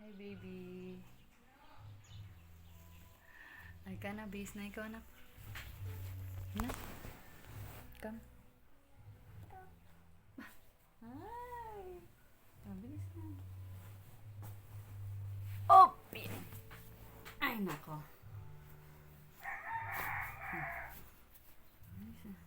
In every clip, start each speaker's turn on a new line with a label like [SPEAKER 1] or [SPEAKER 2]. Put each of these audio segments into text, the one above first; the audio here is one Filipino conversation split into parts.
[SPEAKER 1] Hi, baby. Ay ka na, base na ikaw, anak. Na? Come. Hi. Mabilis na. Oh! Ay, nako. Mabilis na.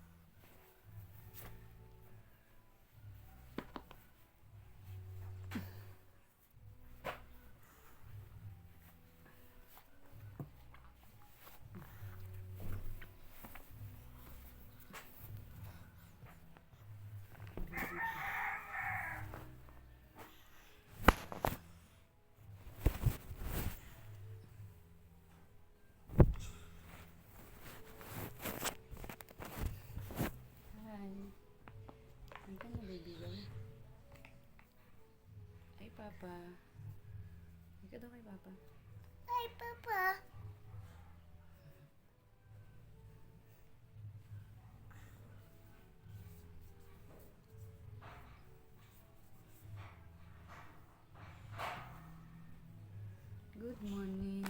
[SPEAKER 1] Hi. Ang ka na, baby girl. Ay, Papa. Ika daw kay Papa.
[SPEAKER 2] Hi, Papa.
[SPEAKER 1] Good morning.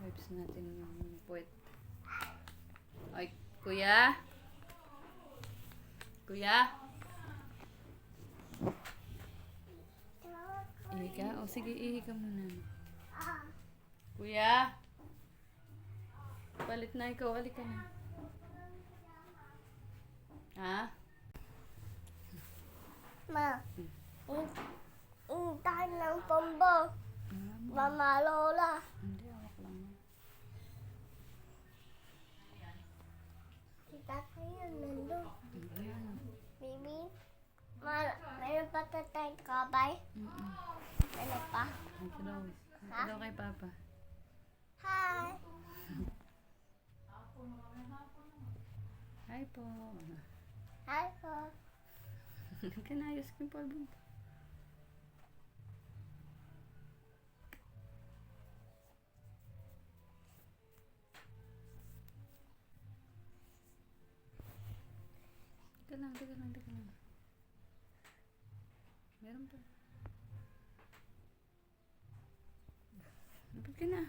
[SPEAKER 1] Wipes natin yung puwet. Ay, kuya? Kuya? Ihi ka? O sige, ihi ka muna. Kuya? Palit na ikaw. Alik ka na. Ha?
[SPEAKER 2] Ma, tayo ng pombo. Mama Lola.
[SPEAKER 1] Hindi, awak lang.
[SPEAKER 2] Kita ko yun, nandun.
[SPEAKER 1] Ayan.
[SPEAKER 2] Baby, mayroon pa tayong kabay? Ano pa?
[SPEAKER 1] Ay ka daw. Ay ka daw kay Papa.
[SPEAKER 2] Hi.
[SPEAKER 1] Hi po.
[SPEAKER 2] Hi po.
[SPEAKER 1] Kanayos ko yung polvo. Teka lang, teka lang, teka lang. Meron pa. Lapit ka na.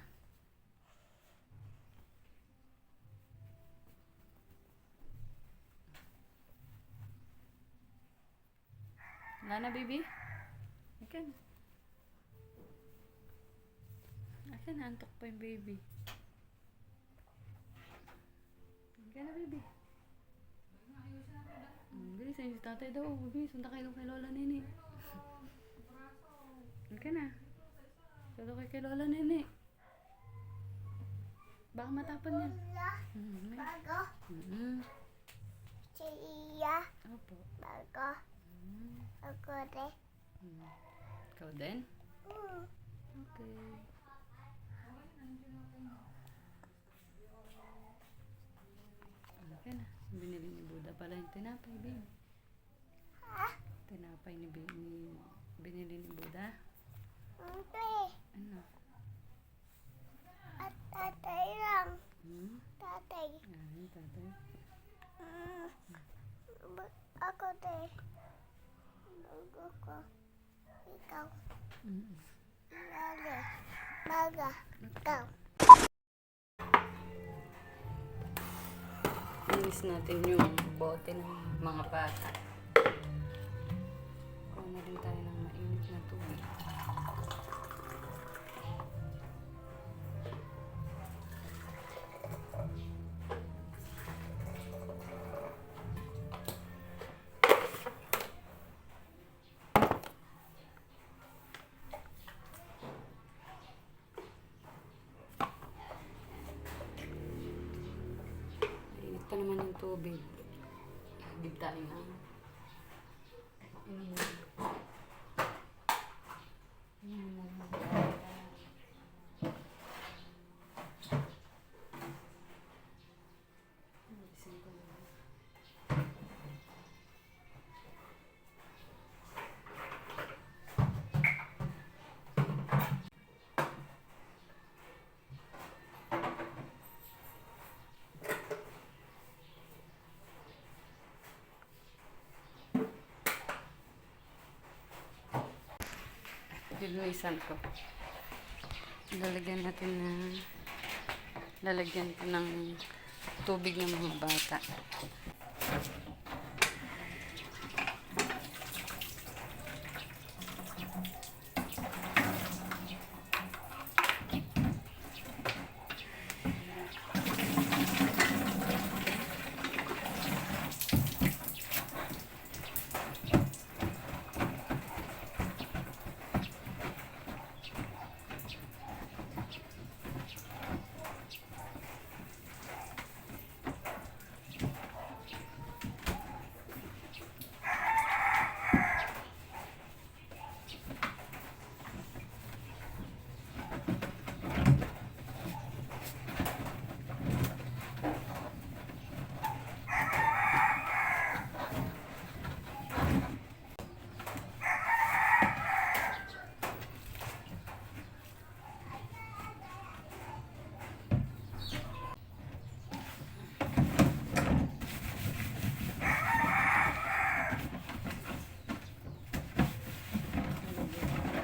[SPEAKER 1] Wala na, baby? Akan. Akan, antok pa yung baby. Akan na, baby. Bilis, ayun si tatay daw. Bilis, punta kayo kay Lola Nini. Akan na. Solo kayo kay Lola Nini. Baka matapan yan.
[SPEAKER 2] Lola, bago. Siya,
[SPEAKER 1] Opo.
[SPEAKER 2] bago. Ako rin.
[SPEAKER 1] Ikaw din? Okay. Okay na. Binili ni Buda pala yung tinapay, babe.
[SPEAKER 2] Ha?
[SPEAKER 1] Tinapay binili ni Buda.
[SPEAKER 2] Hindi.
[SPEAKER 1] Ano?
[SPEAKER 2] At tatay lang. Tatay.
[SPEAKER 1] Ah, yung tatay.
[SPEAKER 2] Ako rin. Bago ko. Ikaw. Lalo. Baga. Ikaw.
[SPEAKER 1] Inis natin yung bote ng mga bata. Kuha na rin tayo ng mainit na tubig. Mainit pa naman yung tubig. Higib tayo na. Lilinisan ko. Lalagyan ko ng tubig ng mga bata.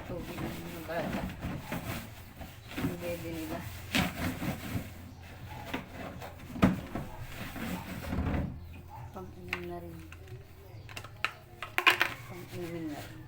[SPEAKER 1] Tubig ng mga bata. Ang bebe nila. Pang-inom na rin. Pang-inom na rin.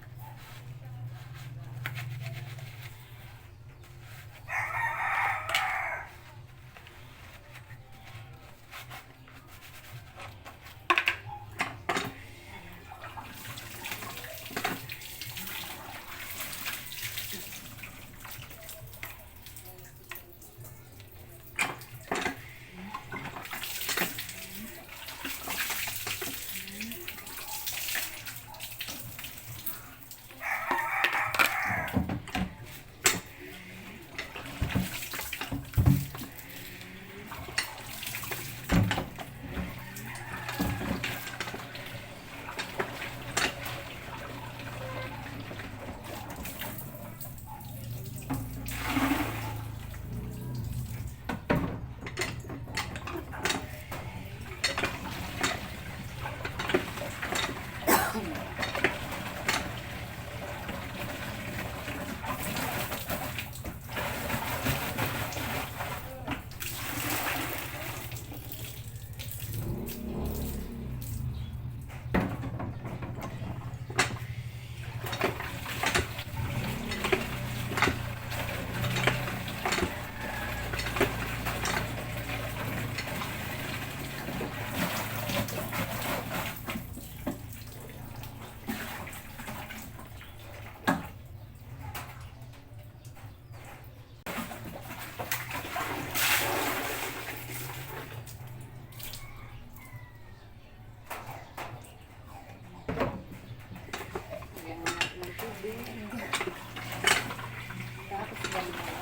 [SPEAKER 1] Lagyan natin ng tubig. Tapos ganyan.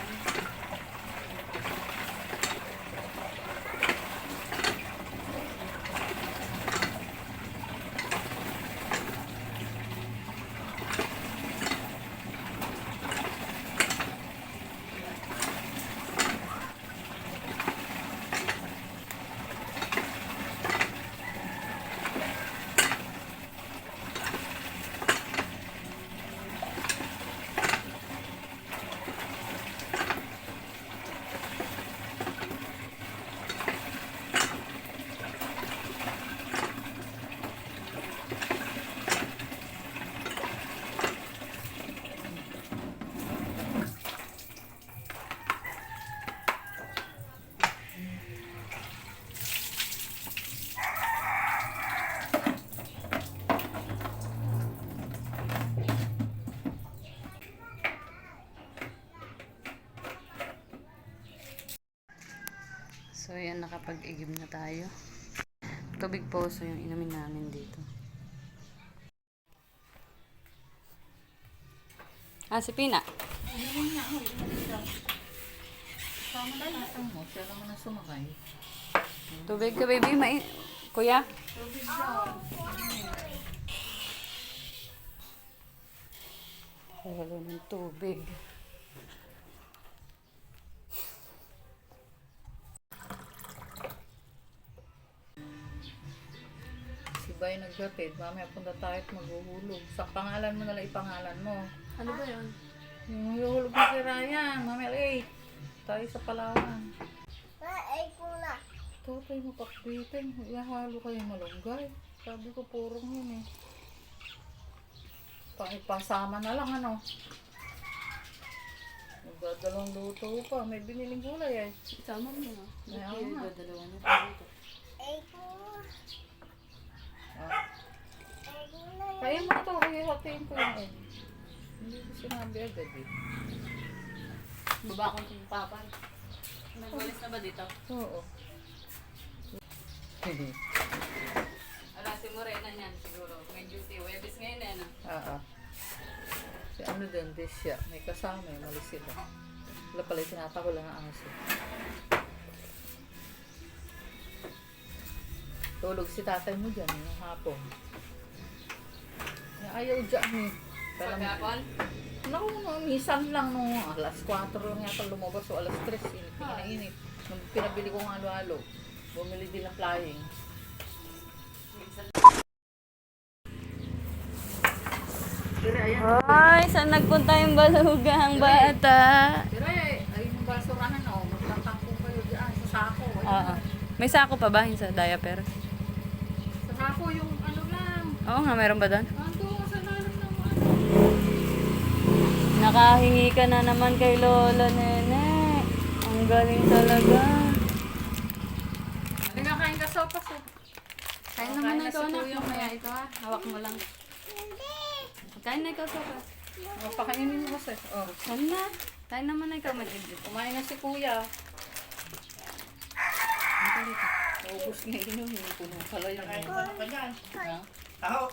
[SPEAKER 1] So, yan, nakapag-igib na tayo. Tubig po, so yung inumin namin dito. Ah, si Pina.
[SPEAKER 3] Sama na natin mo, siya naman na sumakay.
[SPEAKER 1] Tubig ka, baby. Kuya?
[SPEAKER 3] Tubig daw.
[SPEAKER 1] Wala ng tubig.
[SPEAKER 3] Si Bay naggatid, mamaya punta tayo at maghuhulog. Sa pangalan mo nalang ipangalan mo.
[SPEAKER 4] Ano ba yun?
[SPEAKER 3] Yung hulog na si Ryan, Mami Ray. Tayo sa Palawan.
[SPEAKER 2] Ay ko na.
[SPEAKER 3] Tatay mo pakbitin. Ihalo kayo malunggay. Sabi ko purong yun eh. Pakipasama na lang ano. Magdadalawang luto pa. May biniling gulay eh.
[SPEAKER 1] Sama mo na.
[SPEAKER 3] Kaya
[SPEAKER 1] Hindi,
[SPEAKER 3] nga.
[SPEAKER 1] dadalawa na tayo.
[SPEAKER 2] Ay ko.
[SPEAKER 3] Ah.
[SPEAKER 2] Ay ko na.
[SPEAKER 3] Kaya mo ito. Ihatiin ko yun eh. Hindi ko sinabi agad eh.
[SPEAKER 1] Baba ko yung papa. Nagwalis na ba dito?
[SPEAKER 3] Oo.
[SPEAKER 1] Ala, si Morena niyan siguro. May duty. Webis ngayon eh, no?
[SPEAKER 3] Oo. Si ano din, Desya. May kasama eh. Malis sila. Wala pala yung tinatako lang ang aso. Tulog si tatay mo dyan yung hapon. Ayaw dyan eh.
[SPEAKER 1] Pagkapon?
[SPEAKER 3] Naku, minsan lang nung alas 4 lang yata lumabas o alas 3. Init na init. Nung pinabili ko ng halo-halo, bumili din ng flying. Pero ayan.
[SPEAKER 1] Ay, saan nagpunta yung balugang bata?
[SPEAKER 3] Pero ayun yung basurahan o. Magtatangko kayo dyan sa sako.
[SPEAKER 1] Oo. May sako pa ba yung sa diaper?
[SPEAKER 3] Sa sako yung ano lang.
[SPEAKER 1] Oo nga, meron ba doon?
[SPEAKER 3] Ando sa lalim ng ano.
[SPEAKER 1] Nakahingi ka na naman kay Lola Nene. Ang galing talaga.
[SPEAKER 3] Hindi nga kain ka sopas eh.
[SPEAKER 1] Kain
[SPEAKER 3] Oh,
[SPEAKER 1] naman
[SPEAKER 3] kain
[SPEAKER 1] na
[SPEAKER 3] na
[SPEAKER 1] ikaw
[SPEAKER 3] si
[SPEAKER 1] na.
[SPEAKER 3] Kuya.
[SPEAKER 1] Mamaya ito ha. Hawak mo lang. Kain na ikaw sopas.
[SPEAKER 3] O, pakainin mo kasi. Oh.
[SPEAKER 1] Kain na. Kain naman na ikaw mag-edit.
[SPEAKER 3] Kumain na si kuya. Naubos nga yun. Hindi ko nung pala yun. Ha?
[SPEAKER 4] Taho.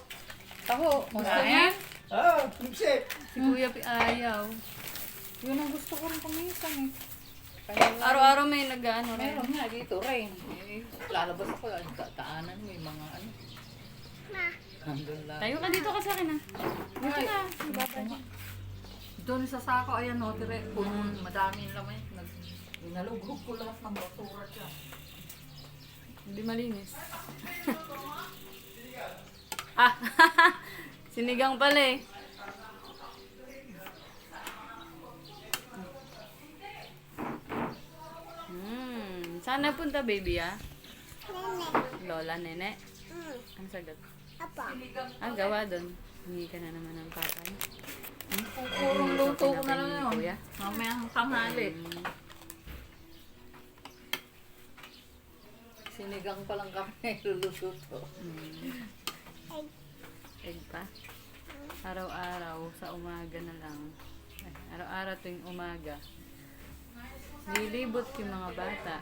[SPEAKER 3] Taho. Gusto niya?
[SPEAKER 4] Oh, lipsip.
[SPEAKER 1] Si Kuya ayaw.
[SPEAKER 3] Yun ang gusto ko rin paminsan eh. Kaya lang.
[SPEAKER 1] Araw-araw may nag-ano rin.
[SPEAKER 3] Meron nga dito rin. Eh, lalabas ako. Daanan mo yung mga ano. Nandun lang.
[SPEAKER 1] Tayo ka dito ka sa akin ha. Dito
[SPEAKER 3] Ay,
[SPEAKER 1] na.
[SPEAKER 3] doon sa sako, ayan o, tire, puno, madami yung laman. Inalughog ko lahat ng basura dyan.
[SPEAKER 1] Hindi malinis. Ah, sinigang pala eh. Saan napunta baby ah?
[SPEAKER 2] Nene.
[SPEAKER 1] Lola, nene. Ang sagot.
[SPEAKER 2] Apa.
[SPEAKER 1] Ah, gawa doon. Hingi ka na naman ng papay.
[SPEAKER 3] Purong luto ko na lang
[SPEAKER 1] Ni
[SPEAKER 3] yun.
[SPEAKER 1] Kuya?
[SPEAKER 3] Mamaya ang tanghali. Sinigang pa lang kami luluto.
[SPEAKER 1] Egg pa. Araw-araw sa umaga na lang. Ay, araw-araw tuwing umaga. Nilibot yung mga bata.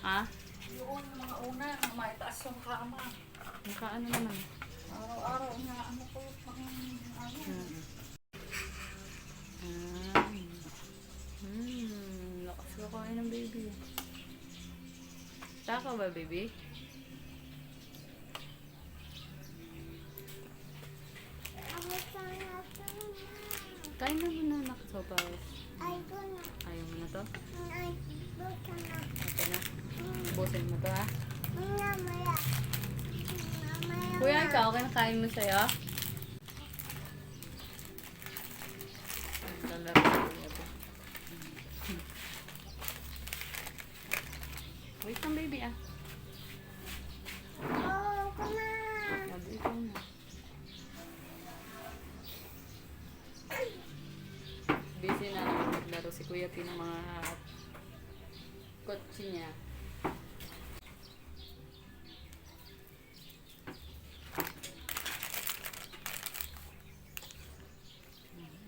[SPEAKER 1] Ah?
[SPEAKER 3] Yun, mga una, nang maitaas yung kama.
[SPEAKER 1] Nakaano naman.
[SPEAKER 3] Araw-araw nga, ano ko, pang ano.
[SPEAKER 1] Lakas ko kain ng baby. Taka ba baby?
[SPEAKER 2] Ako sana ito.
[SPEAKER 1] Kain na muna nakasopas.
[SPEAKER 2] Ay ko na.
[SPEAKER 1] Ayaw mo na to?
[SPEAKER 2] Ay ko na.
[SPEAKER 1] Ito na. Busin mo to ha.
[SPEAKER 2] Mamaya. Mamaya.
[SPEAKER 1] Kuya, ikaw, okay na kain mo sa'yo? Lalaro ko niya to. Wait lang baby ah.
[SPEAKER 2] Oh, ko na.
[SPEAKER 1] Sabi ko na. Busy na naglaro si Kuya P ng mga kotse niya.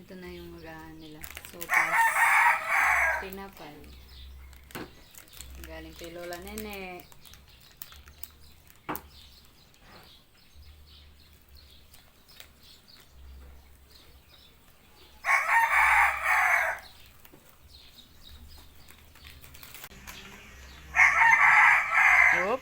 [SPEAKER 1] Ito na yung magahan nila. Sopas. Tinapay. Galing kay Lola Nene. Oop.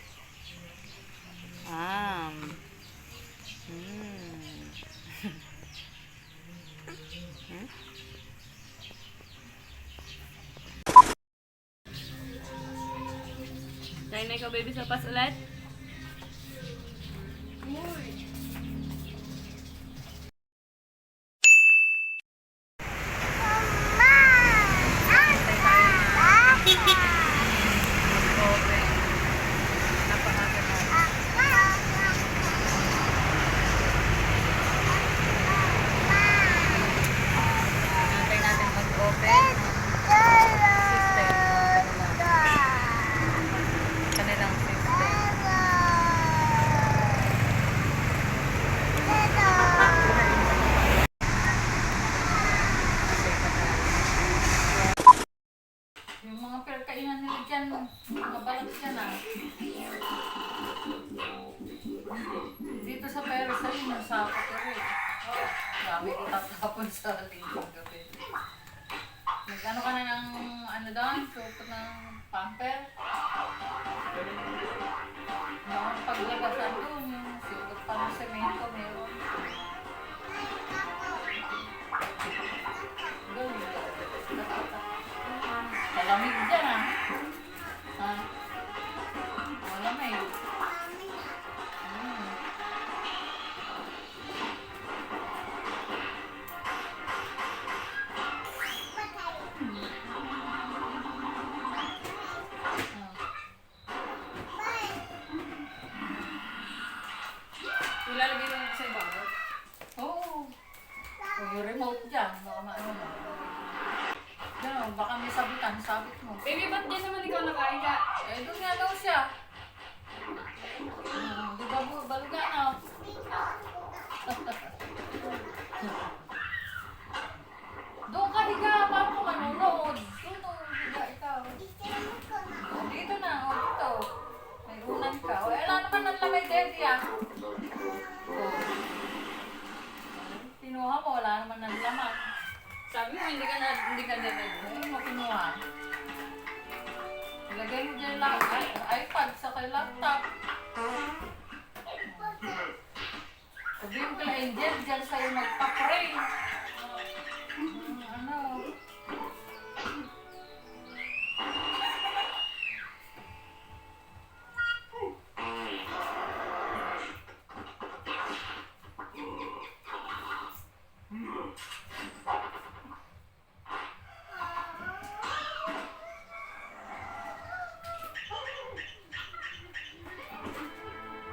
[SPEAKER 1] Kain na ikaw baby sopas ulit?
[SPEAKER 3] hapon sa linggo gabi. Nag-ano ka na ng ano doon? Supot ng pamper? Yung paglagasan doon, yung supot pa ng semento meron. Doon. Malamig dyan ah. Ha? Malamig. Hmm.
[SPEAKER 1] Ilalagay mo sa ibabaw.
[SPEAKER 3] Oo. O yung remote dyan, baka maano mo. Diyan, baka may sabitan, sabit mo.
[SPEAKER 1] Baby, ba't din naman ikaw nakahiga?
[SPEAKER 3] Eh, doon nga daw siya. Di ba baluga na? Doon ka higa, paano ka manunood? Doon o, higa ikaw. O, dito na, o dito. May unan ka. O, ala naman ang lamay daddy ah. O. Pinuha mo, wala naman ang laman.
[SPEAKER 1] Sabi mo, hindi ka na ready.
[SPEAKER 3] Ay, mo kinuha. Ilagay mo dyan lang iPad sa kay laptop. Sabihin ko kay Angel, dyan sa'yo magpa-pray. Ano?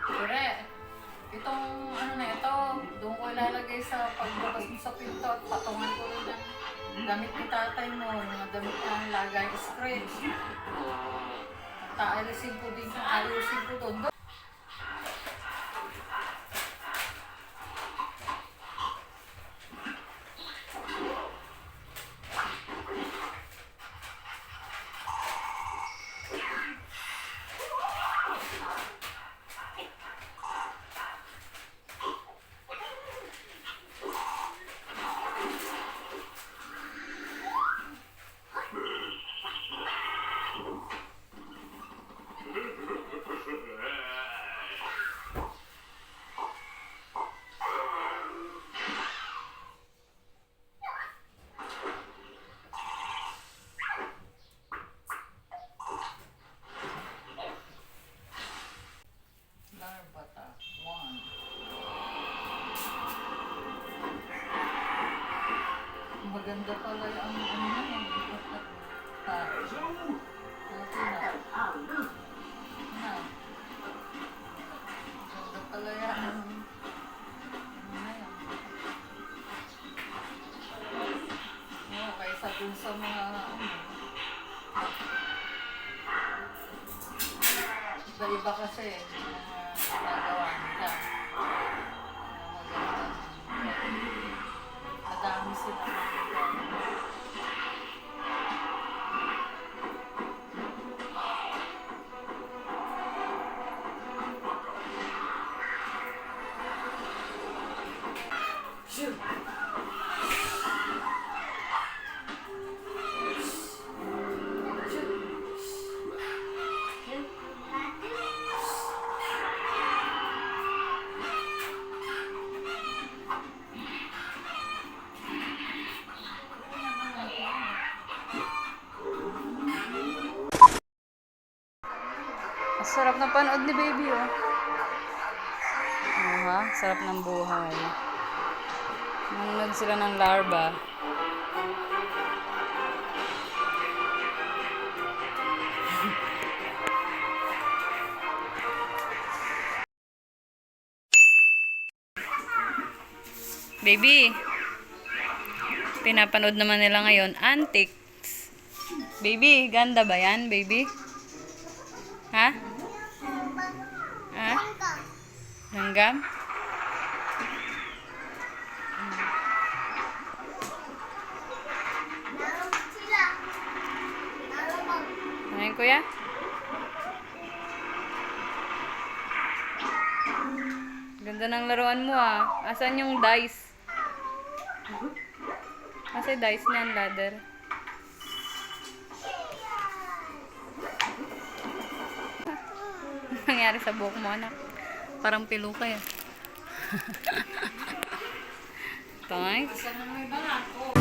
[SPEAKER 3] Correct. Itong ano na ito, doon ko ilalagay sa pagbabas mo sa pinto at patungan ko rin ng damit ni tatay mo, yung mga damit na lagay stretch. At aalisin ko din yung alisin ko doon. Larbata, 1. Maganda pala yung ano na yan. Ha? Ito na. Na. Maganda pala yan. Ano na yan. Oo, kaysa dun sa mga ano. Iba-iba kasi mga nagawa nila. Maganda. Madami sila.
[SPEAKER 1] Sarap ng panood ni baby, oh. Ha? Sarap ng buhay. Nanonood sila ng larva. Baby, pinapanood naman nila ngayon, antics. Baby, ganda ba yan, baby? Ha? Ha? Langgam? Ano yun, kuya? Ganda ng laruan mo, ah. Asan yung dice? si Dice niyan, ladder. Anong nangyari sa buhok mo, anak? Parang piluka yan. Thanks.
[SPEAKER 3] Saan na may bala ko?